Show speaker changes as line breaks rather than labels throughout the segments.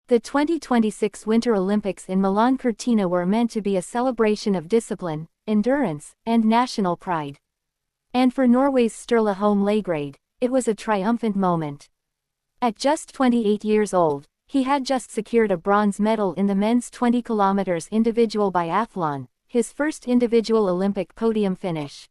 The 2026 Winter Olympics in Milan Cortina were meant to be a celebration of discipline, endurance, and national pride. And for Norway's Sturla Holm Lægreid, it was a triumphant moment. At just 28 years old, he had just secured a bronze medal in the men's 20 km individual biathlon, his first individual Olympic podium finish.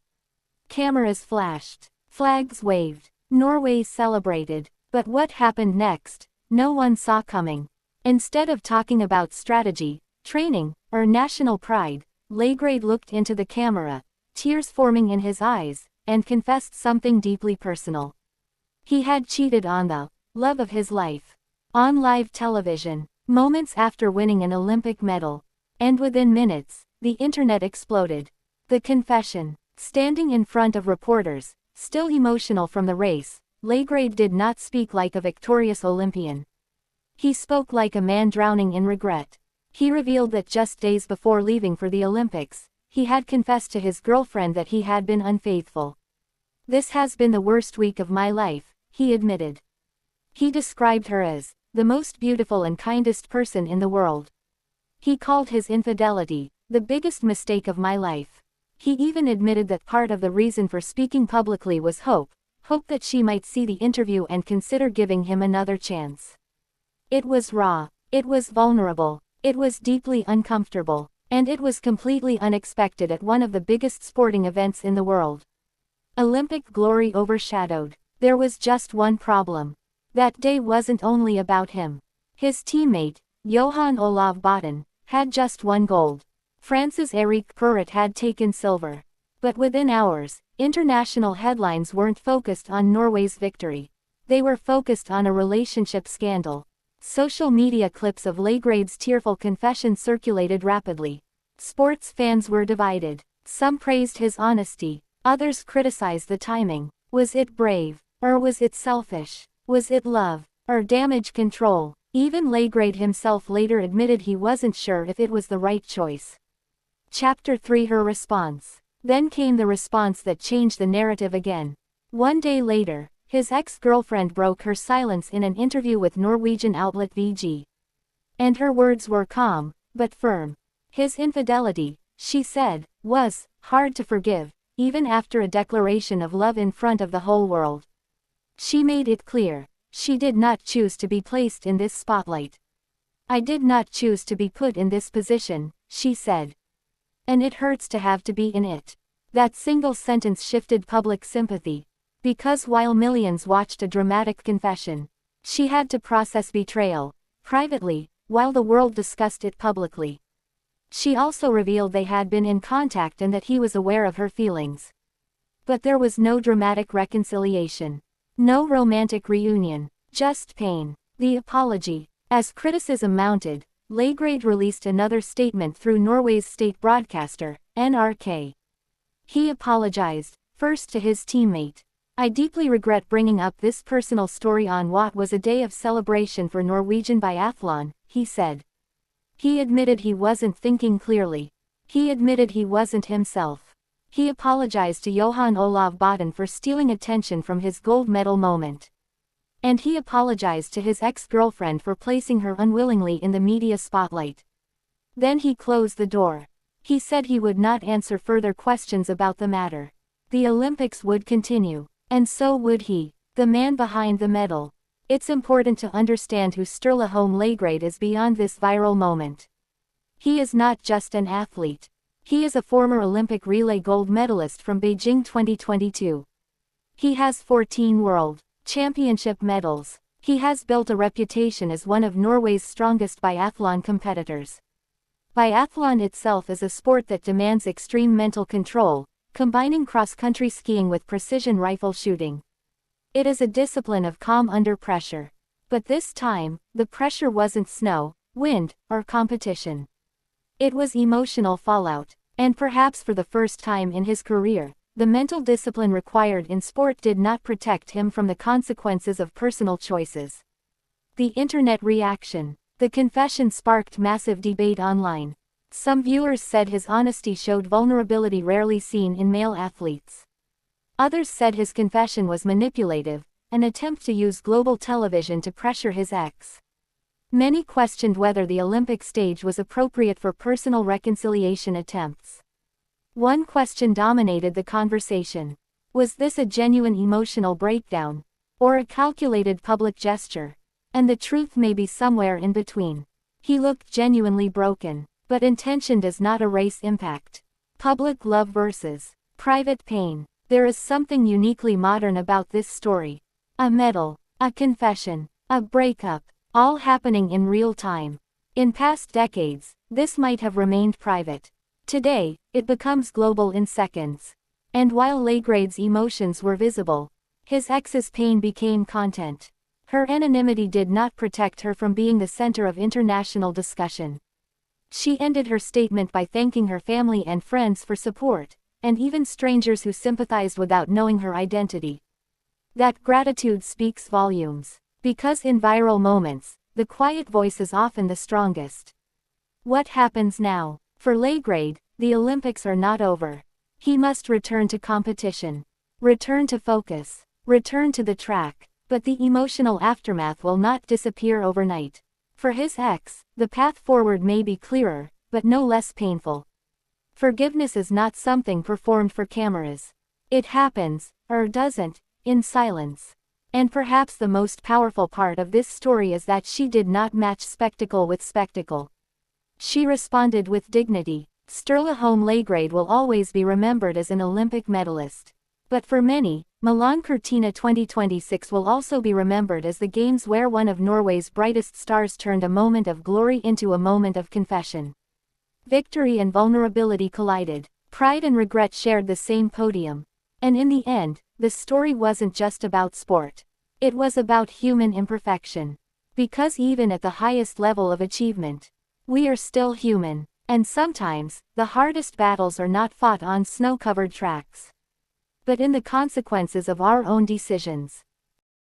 Cameras flashed, flags waved, Norway celebrated, but what happened next, no one saw coming. Instead of talking about strategy, training, or national pride, Laegreid looked into the camera, tears forming in his eyes, and confessed something deeply personal. He had cheated on the love of his life. On live television, moments after winning an Olympic medal. And within minutes, the internet exploded. The confession. Standing in front of reporters, still emotional from the race, Laegreid did not speak like a victorious Olympian. He spoke like a man drowning in regret. He revealed that just days before leaving for the Olympics, he had confessed to his girlfriend that he had been unfaithful. "This has been the worst week of my life," he admitted. He described her as the most beautiful and kindest person in the world. He called his infidelity the biggest mistake of my life. He even admitted that part of the reason for speaking publicly was hope that she might see the interview and consider giving him another chance. It was raw, it was vulnerable, it was deeply uncomfortable, and it was completely unexpected at one of the biggest sporting events in the world. Olympic glory overshadowed. There was just one problem. That day wasn't only about him. His teammate, Johan Olav Botten, had just won gold. France's Eric Perret had taken silver. But within hours, international headlines weren't focused on Norway's victory. They were focused on a relationship scandal. Social media clips of Laegreid's tearful confession circulated rapidly. Sports fans were divided. Some praised his honesty, others criticized the timing. Was it brave? Or was it selfish? Was it love? Or damage control? Even Laegreid himself later admitted he wasn't sure if it was the right choice. Chapter 3: Her response. Then came the response that changed the narrative again. One day later, his ex-girlfriend broke her silence in an interview with Norwegian outlet VG. And her words were calm, but firm. His infidelity, she said, was hard to forgive, even after a declaration of love in front of the whole world. She made it clear, she did not choose to be placed in this spotlight. "I did not choose to be put in this position," she said. "And it hurts to have to be in it." That single sentence shifted public sympathy. Because while millions watched a dramatic confession, she had to process betrayal privately, while the world discussed it publicly. She also revealed they had been in contact and that he was aware of her feelings. But there was no dramatic reconciliation. No romantic reunion. Just pain. The apology. As criticism mounted, Laegreid released another statement through Norway's state broadcaster, NRK. He apologized, first to his teammate. "I deeply regret bringing up this personal story on what was a day of celebration for Norwegian biathlon," he said. He admitted he wasn't thinking clearly. He admitted he wasn't himself. He apologized to Johan Olav Botten for stealing attention from his gold medal moment. And he apologized to his ex-girlfriend for placing her unwillingly in the media spotlight. Then he closed the door. He said he would not answer further questions about the matter. The Olympics would continue. And so would he, the man behind the medal. It's important to understand who Sturla Holm Lægreid is beyond this viral moment. He is not just an athlete. He is a former Olympic relay gold medalist from Beijing 2022. He has 14 World Championship medals. He has built a reputation as one of Norway's strongest biathlon competitors. Biathlon itself is a sport that demands extreme mental control, combining cross-country skiing with precision rifle shooting. It is a discipline of calm under pressure. But this time, the pressure wasn't snow, wind, or competition. It was emotional fallout, and perhaps for the first time in his career, the mental discipline required in sport did not protect him from the consequences of personal choices. The internet reaction. The confession sparked massive debate online. Some viewers said his honesty showed vulnerability rarely seen in male athletes. Others said his confession was manipulative, an attempt to use global television to pressure his ex. Many questioned whether the Olympic stage was appropriate for personal reconciliation attempts. One question dominated the conversation. Was this a genuine emotional breakdown, or a calculated public gesture? And the truth may be somewhere in between. He looked genuinely broken, but intention does not erase impact. Public love versus private pain. There is something uniquely modern about this story. A medal, a confession, a breakup, all happening in real time. In past decades, this might have remained private. Today, it becomes global in seconds. And while Laegreid's emotions were visible, his ex's pain became content. Her anonymity did not protect her from being the center of international discussion. She ended her statement by thanking her family and friends for support, and even strangers who sympathized without knowing her identity. That gratitude speaks volumes. Because in viral moments, the quiet voice is often the strongest. What happens now? For Laegreid, the Olympics are not over. He must return to competition. Return to focus. Return to the track. But the emotional aftermath will not disappear overnight. For his ex, the path forward may be clearer, but no less painful. Forgiveness is not something performed for cameras. It happens, or doesn't, in silence. And perhaps the most powerful part of this story is that she did not match spectacle with spectacle. She responded with dignity. Sturla Holm Lægreid will always be remembered as an Olympic medalist. But for many, Milan Cortina 2026 will also be remembered as the games where one of Norway's brightest stars turned a moment of glory into a moment of confession. Victory and vulnerability collided. Pride and regret shared the same podium. And in the end, the story wasn't just about sport. It was about human imperfection. Because even at the highest level of achievement, we are still human. And sometimes, the hardest battles are not fought on snow-covered tracks, but in the consequences of our own decisions.